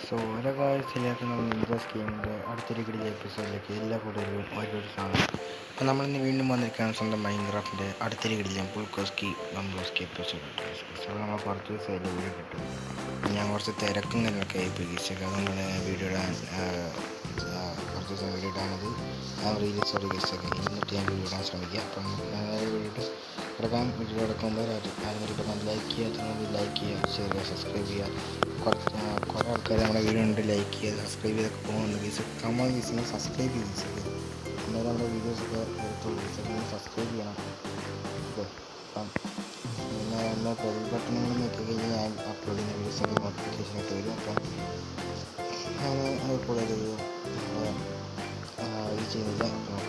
So ഓരോ കാഴ്ചയിലേക്ക് നമ്മൾ ഇൻട്രസ് ഗെയിമിൻ്റെ അടുത്തൊരു കിടില എപ്പിസോഡിലേക്ക് എല്ലാ കൂട്ടരും ഒരുപാട് സ്വാഗതം. അപ്പോൾ നമ്മളിന്ന് വീണ്ടും വന്നിരിക്കുകയാണ് സ്വന്തം മൈൻക്രാഫ്റ്റിൻ്റെ അടുത്തൊരു കിടില പുൾക്കോസ്കി ബംബ്ലോസ്കി എപ്പിസോഡ്. സോ നമ്മൾ കുറച്ച് ദിവസമായിട്ട് വീഡിയോ കിട്ടും. ഞാൻ കുറച്ച് തിരക്കും കാര്യങ്ങളൊക്കെ ആയിപ്പോയി. അതുകൊണ്ട് വീഡിയോ ഇടാൻ കുറച്ച് ദിവസം വീഡിയോ ഇടാനത് ഞാൻ റീൽസോട് ഗസ്റ്റൊക്കെ എന്നിട്ട് ഞാൻ വീഡിയോ ഇടാൻ ശ്രമിക്കുക. അപ്പം വീഡിയോ കിടക്കാൻ വീഡിയോ കിടക്കുമ്പോൾ ആരും ലൈക്ക് ചെയ്യുക, ലൈക്ക് ചെയ്യുക, ഷെയർ ചെയ്യുക, സബ്സ്ക്രൈബ് ചെയ്യുക. കുറേ ആൾക്കാർ നമ്മുടെ വീഡിയോ ഉണ്ട് ലൈക്ക് ചെയ്ത് സബ്സ്ക്രൈബ് ചെയ്തൊക്കെ പോകുന്നുണ്ട്. വീഡിയോസ് സബ്സ്ക്രൈബ് ചെയ്ത് എന്നാലും നമ്മുടെ വീഡിയോസൊക്കെ എടുത്തുള്ളൂ. സബ്സ്ക്രൈബ് ചെയ്യണം. ഓക്കെ, അപ്പം പിന്നെ എല്ലാ ബെൽ ബട്ടണുകൾ നോക്കി കഴിഞ്ഞാൽ ഞാൻ അപ്ലോഡ് ചെയ്യുന്ന വീഡിയോസൊക്കെ നോട്ടിഫിക്കേഷനൊക്കെ വരും. അപ്പം ഞാൻ കൂടുതൽ ഇത് ചെയ്യുന്നില്ല. അപ്പോൾ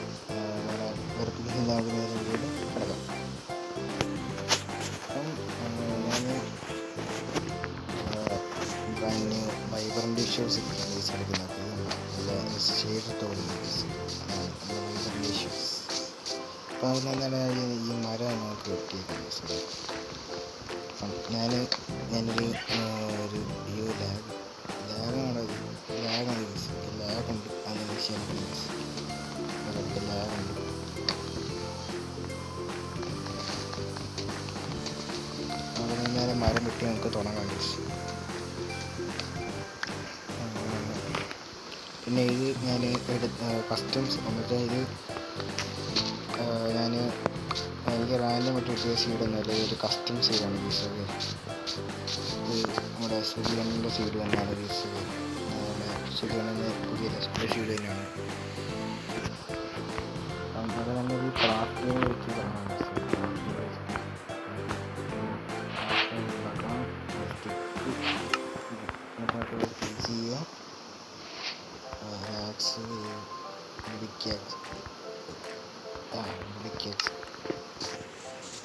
വെറുപ്പിക്കുന്നില്ല. നമുക്ക് നേരെ വീഡിയോയിൽ കിടക്കാം. Brand new vibrant issues release എടുക്കുന്നത് നല്ല ചെയ്തിട്ടുള്ള വൈബ്രൻ്റ് ഇഷ്യൂസ്. അപ്പോൾ അതിനെന്താണ് ഈ മരം നമുക്ക് വെട്ടിയേക്കുന്നത്. അപ്പം ഞാനൊരു ലാഗുണ്ട് അതിന് വിഷയം ലാഗുണ്ട്. അവിടെ നേരെ മരം വെട്ടി നമുക്ക് തുടങ്ങാം. പിന്നെ ഇത് ഞാൻ കസ്റ്റംസ് എന്നിട്ട് ഇത് എനിക്ക് റാൻഡമായിട്ട് കിട്ടിയ സീഡൊന്നുമല്ല. ഇതൊരു കസ്റ്റം സീഡാണ് വീസത്. ഇത് നമ്മുടെ സുഖിയണിൻ്റെ സീഡ് തന്നെയാണ് വീസത്. സുഖിയണിൻ്റെ പുതിയ സീഡ് തന്നെയാണ്. അപ്പം അത് നമ്മൾ ഈ ക്രാഫ്റ്റിനെ വെച്ച് തുടങ്ങാൻ ചെയ്യുക.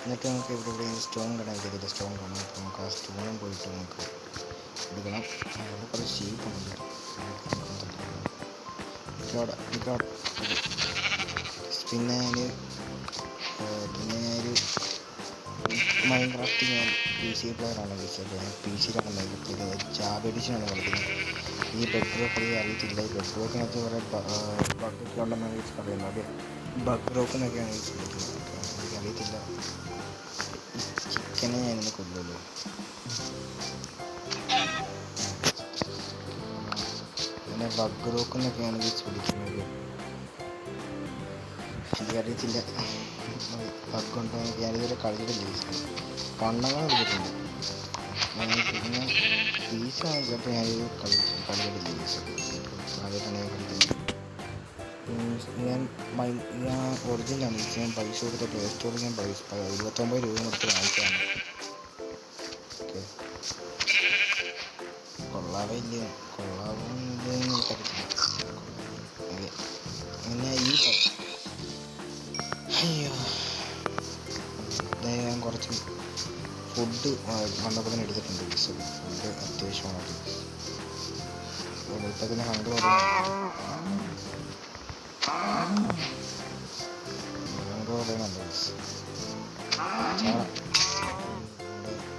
എന്നിട്ട് നമുക്ക് ഇവിടെ സ്റ്റോൺ കാണാൻ ചെയ്തില്ല. സ്റ്റോൺ കാണാം. അപ്പോൾ നമുക്ക് ആ സ്റ്റോണും പോയിട്ട് നമുക്ക് എടുക്കണം. അവിടെ കുറച്ച് ഷീപ്പുണ്ട്. പിന്നെ ഞാനൊരു മൈൻക്രാഫ്റ്റ് ഞാൻ PC പ്ലെയറാണ് വിളിച്ചത്. ഞാൻ PC-യിലാണ് മൈൻക്രാഫ്റ്റ് ചെയ്തത്. ജാവ എഡിഷനാണ് കളിക്കുന്നത്. ഈ ബെഡ് റോക്ക് അറിയത്തില്ല. ഈ ബെഡ് റോക്കിനകത്ത് കുറേ ബഗ്ഗൊക്കെ ഉണ്ടെന്നാണ് പറയുന്നത്. അതെ, ബഗ് റോക്ക് എന്നൊക്കെയാണ് വിളിക്കുന്നത്. എനിക്കറിയത്തില്ല. ചിക്കനെ ഞാനിന്ന് കൊല്ലുമല്ലോ. പിന്നെ ബഗ് റോക്ക് എന്നൊക്കെയാണ് വിളിക്കുന്നത്. എനിക്കറിയത്തില്ല ബഗ്ഗുണ്ടോ. ഞാനിതുവരെ കളിച്ചിട്ടില്ല. പണ്ടങ്ങനെ കളിച്ചിട്ടുണ്ട്. പിന്നെ PC വാങ്ങിച്ചപ്പോൾ ഞാനിത് കളിച്ചിട്ടില്ല. ആദ്യമായിട്ടാണ് ഞാൻ കളിക്കുന്നത്. ഞാൻ ഒറിജിനലാണ്. ഞാൻ പൈസ കൊടുത്ത പ്ലേ സ്റ്റോറിൽ ഞാൻ 29 രൂപ കൊടുത്ത് വാങ്ങിച്ചതാണ്. ഓക്കെ, കൊള്ളാവില്ല എനിക്കറിയത്തില്ല. അതെ, പിന്നെ ഞാൻ കുറച്ച് ഫുഡ് വന്നപ്പോൾ തന്നെ എടുത്തിട്ടുണ്ട്. ഫുഡ് അത്യാവശ്യമാണ്. ഇപ്പം തന്നെ ഹങ്കർ പറയുന്നുണ്ട്.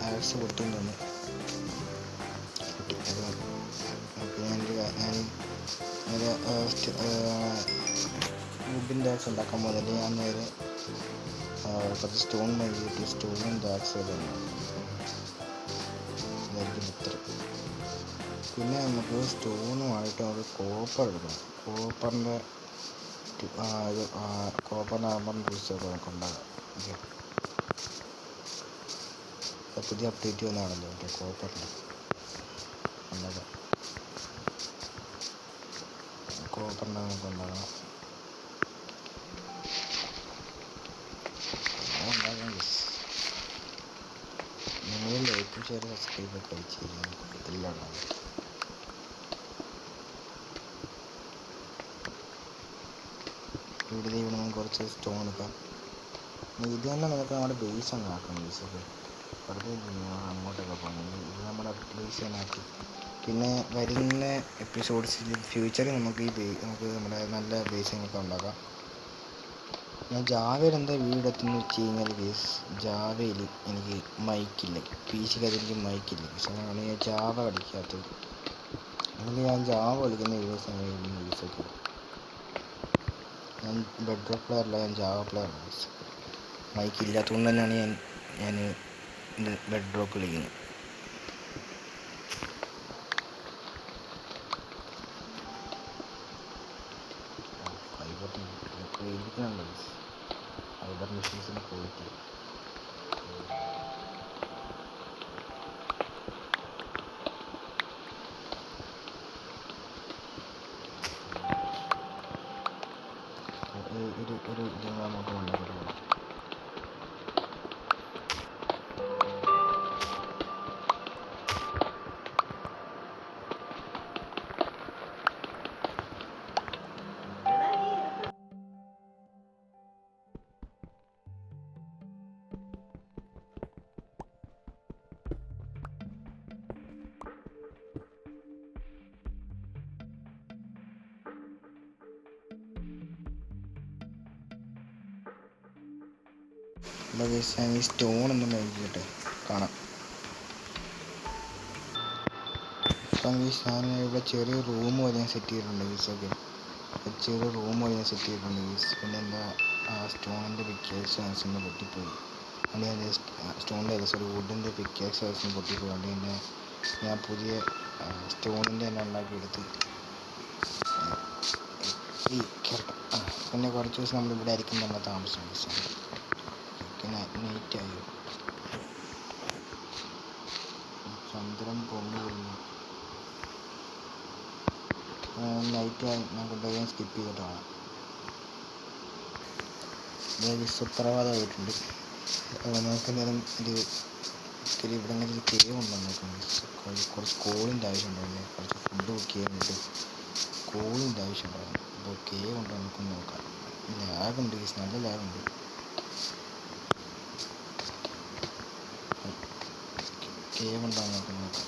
ആക്സ് പൊട്ടുന്നു. നേരെ വുഡിൻ്റെ ആക്സ് ഉണ്ടാക്കാൻ പോകുന്നില്ല. ഞാൻ നേരെ കുറച്ച് സ്റ്റോൺ മേടിച്ചിട്ട് സ്റ്റോണിൻ്റെ ആക്സ് ഇതായിരിക്കും ഇത്ര. പിന്നെ നമുക്ക് സ്റ്റോണുമായിട്ട് നമുക്ക് കോപ്പർ എടുക്കണം. കോപ്പറിൻ്റെ ആർമറിൻ്റെ ടൂൾസൊക്കെ നമുക്ക് ഉണ്ടാകാം. ഓക്കെ, പുതിയ അപ്ഡേറ്റ് വന്നതാണല്ലോ മറ്റേ കോപ്പറിൻ്റെ ഉണ്ടാകാം. കോപ്പറിൻ്റെ നമുക്ക് ഉണ്ടാകണം. നിങ്ങൾ ലൈക്കും ഷെയർ സബ്സ്ക്രൈബൊക്കെ അടിച്ച് കഴിഞ്ഞാൽ എല്ലാം ഉണ്ടാകും. ഇവിടെ നമുക്ക് കുറച്ച് സ്റ്റോൺ എടുക്കാം. ഇത് തന്നെ നമുക്ക് നമ്മുടെ ബേസ് അങ്ങ് ആക്കാം. ബേസൊക്കെ വെറുതെ അങ്ങോട്ടൊക്കെ പോകുന്നത് ഇത് നമ്മുടെ ബേസ് തന്നെ ആക്കി. പിന്നെ വരുന്ന എപ്പിസോഡ്സിൽ ഫ്യൂച്ചറിൽ നമുക്ക് നമ്മുടെ നല്ല ബേസിങ്ങൊക്കെ ഉണ്ടാക്കാം. ഞാൻ ജാവയിൽ എന്താ വീഡിയോ എത്തുന്നത് വെച്ച് കഴിഞ്ഞാൽ ജാവയിൽ എനിക്ക് മൈക്കില്ല. PC-ക്ക് എനിക്ക് മൈക്കില്ല. അതാണ് ഞാൻ ജാവ കളിക്കാത്തത്. അല്ലെങ്കിൽ ഞാൻ ജാവ കളിക്കുന്ന വീഡിയോസാണ് വീഡിയോസൊക്കെ. ഞാൻ ബെഡ് റോക്ക് പ്ലെയറല്ല, ഞാൻ ജാവ പ്ലെയറാണ്. മൈക്ക് ഇല്ലാത്തതുകൊണ്ട് തന്നെയാണ് ഞാൻ ഇത് ബെഡ് റോക്ക് കളിക്കുന്നത്. ഫൈബർ മെഷീൻസിൻ്റെ ക്വാളിറ്റി ഒരു ഇതിന് നമുക്ക് ഉണ്ടാക്കി ഞാൻ ഈ സ്റ്റോൺ ഒന്ന് മേടിച്ചിട്ട് കാണാം. അപ്പം ഞാൻ ഇവിടെ ചെറിയ റൂം പോലെ ഞാൻ സെറ്റ് ചെയ്തിട്ടുണ്ട് ഗീസൊക്കെ. ചെറിയ റൂം പോലെ ഞാൻ സെറ്റ് ചെയ്തിട്ടുണ്ട് ഗീസ്. പിന്നെ എന്താ സ്റ്റോണിൻ്റെ പിക്കേഴ്സ് പൊട്ടിപ്പോയി. അതുകൊണ്ട് സ്റ്റോണിൻ്റെ വുഡിൻ്റെ പിക്കേഴ്സ് പൊട്ടിപ്പോയി. അതുകൊണ്ട് തന്നെ ഞാൻ പുതിയ സ്റ്റോണിൻ്റെ തന്നെ ഉണ്ടാക്കിയെടുത്ത് ഈ പിന്നെ കുറച്ച് ദിവസം നമ്മളിവിടെ ആയിരിക്കും നമ്മൾ താമസം. പിന്നെ നൈറ്റായി ചന്ദ്രൻ പൊങ്ങുന്നു. നൈറ്റ് നമുക്ക് സ്കിപ്പ് ചെയ്തിട്ടാണ്. സുപ്രഭാതമായിട്ടുണ്ട്. നമുക്ക് നേരം ഇവിടെ അങ്ങനെ ഒരു കേവ് ഉണ്ടെന്ന് നോക്കുന്നത്. കുറച്ച് കോളിൻ്റെ ആവശ്യമുണ്ടായിരുന്നു. കുറച്ച് ഫുഡ് കുക്ക് ചെയ്യാനായിട്ട് കോളിൻ്റെ ആവശ്യമുണ്ടായിരുന്നു. അപ്പോൾ കേവ് ഉണ്ടോ നമുക്കൊന്ന് നോക്കാം. ലാഗുണ്ട്, നല്ല ലാഗുണ്ട്. കേവ് ഉണ്ടോ നമുക്ക് നോക്കാം.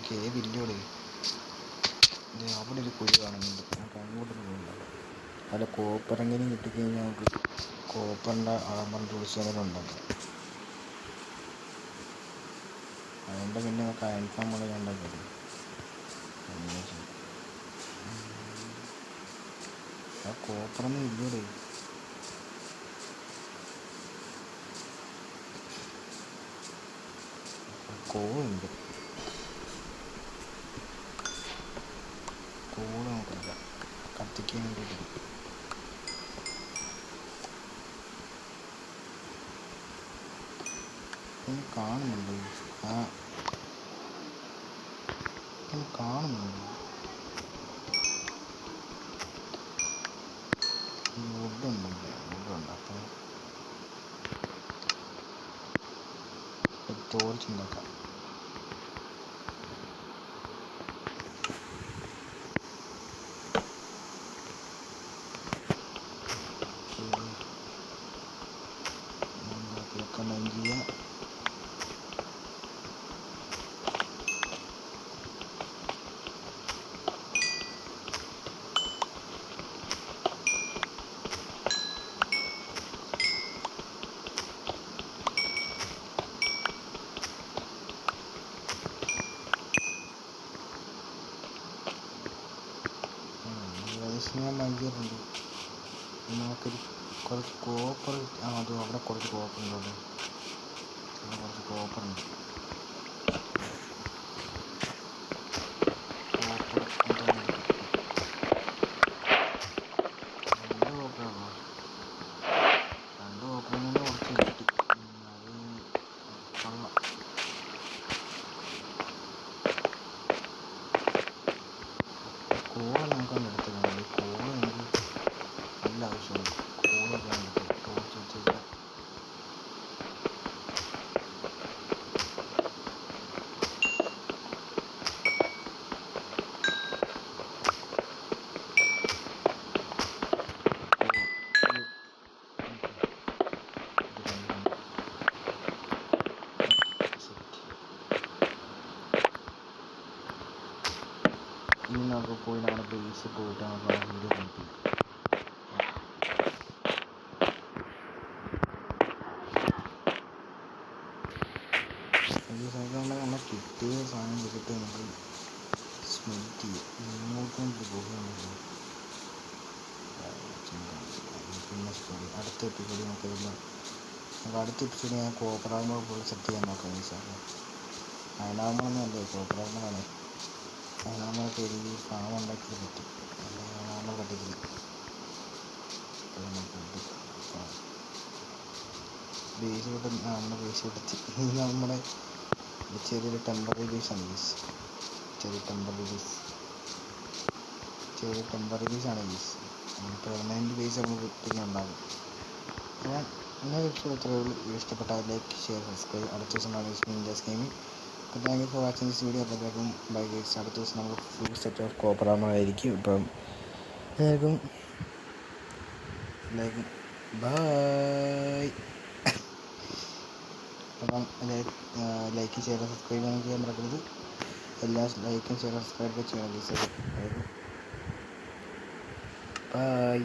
കേവ് ഇല്ലോടെ. അവിടെ ഒരു കുഴി കാണുന്നുണ്ട്. നമുക്ക് അങ്ങോട്ട് പോകണ്ട. അവിടെ കോപ്പറെങ്കിലും കിട്ടിക്കഴിഞ്ഞാൽ നമുക്ക് കോപ്പറിൻ്റെ ആർമർ ടൂൾസ് അങ്ങനെ ഉണ്ടാക്കാം. അതുകൊണ്ട് പിന്നെ നമുക്ക് അയൺഫാം പോലെ ഉണ്ടാക്കിയത്. ആ കോപ്പറൊന്നും ഇല്ലൂടെ. കോളുണ്ട്. കോള് നോക്കില്ല കത്തിക്കാൻ വേണ്ടിയിട്ട്. കാണുന്നുണ്ട്. കാണുന്നുണ്ട്. വുഡുണ്ട്. അപ്പോൾ തോർച്ചുണ്ടാക്കാം. ഞാൻ മൈൻഡ് നമുക്കൊരു കുറച്ച് കോപ്പർ അത് അവിടെ കുറച്ച് കോപ്പറുണ്ട്. അവിടെ കുറച്ച് കോപ്പറുണ്ട്. കോള നമുക്കൊന്ന് എടുത്തതാണ്. കോള എനിക്ക് നല്ല ആവശ്യമുണ്ട്. കോളൊക്കെ ടോർച്ച് വെച്ചിട്ട് ഇനി നമുക്ക് പോയി നമ്മുടെ ബേസിൽ പോയിട്ട് നമുക്ക് ആ വീഡിയോ കംപ്ലീറ്റ് നമ്മൾ കിട്ടിയ സാധനം വെച്ചിട്ട് നമുക്ക് സ്മെൽറ്റ് ചെയ്യും. ഇങ്ങോട്ടും പോകുന്നുണ്ടല്ലോ. പിന്നെ അടുത്ത എപ്പിസോഡ് അടുത്ത എപ്പിസോഡ് ഞാൻ കോപ്പറാകുമ്പോൾ ഫുൾ സെറ്റ് ചെയ്യാൻ നോക്കാം സാറ്. അയനാമൊന്നുമല്ലേ, കോപ്പറാകുമ്പോഴാണ്. അയനാമൊക്കെ ഒരു ഫാം ഉണ്ടാക്കി പറ്റും. അയനാമ പറ്റിക്കില്ല. ബേസ് വിട്ട് നമ്മുടെ ബേസ് വിട്ടെത്തി. നമ്മുടെ ചെറിയൊരു ടെമ്പററി ബേസാണ് ബേസ്. ചെറിയ ടെമ്പററി ബേസാണ് ബേസ്. പെർമനൻറ്റ് ബേസ് നമുക്ക് പിന്നെ ഉണ്ടാകും. ഞാൻ ഇന്നത്തെ എപ്പിസോഡ് ഇത്രയേ ഉള്ളൂ. ഇഷ്ടപ്പെട്ടാൽ ലൈക്ക്, ഷെയർ, സബ്സ്ക്രൈബ്. അടുത്ത ദിവസം കാണുന്നത് ഗെയിമിംഗ്. അപ്പോൾ thank you for watching this video. അപ്പോഴത്തേക്കും ബൈ ഗൈസ്. അടുത്ത ദിവസം നമ്മൾ ഫുൾ സെറ്റ് ഓഫ് കോപ്പറാമായിരിക്കും. ഇപ്പം എല്ലാവർക്കും എല്ലാവർക്കും ബൈ. അപ്പം ലൈക്ക്, ഷെയർ, സബ്സ്ക്രൈബ് ചെയ്യാൻ മറക്കരുത്. എല്ലാ ലൈക്കും ഷെയർ, സബ്സ്ക്രൈബ് ചെയ്യണം. ബൈ.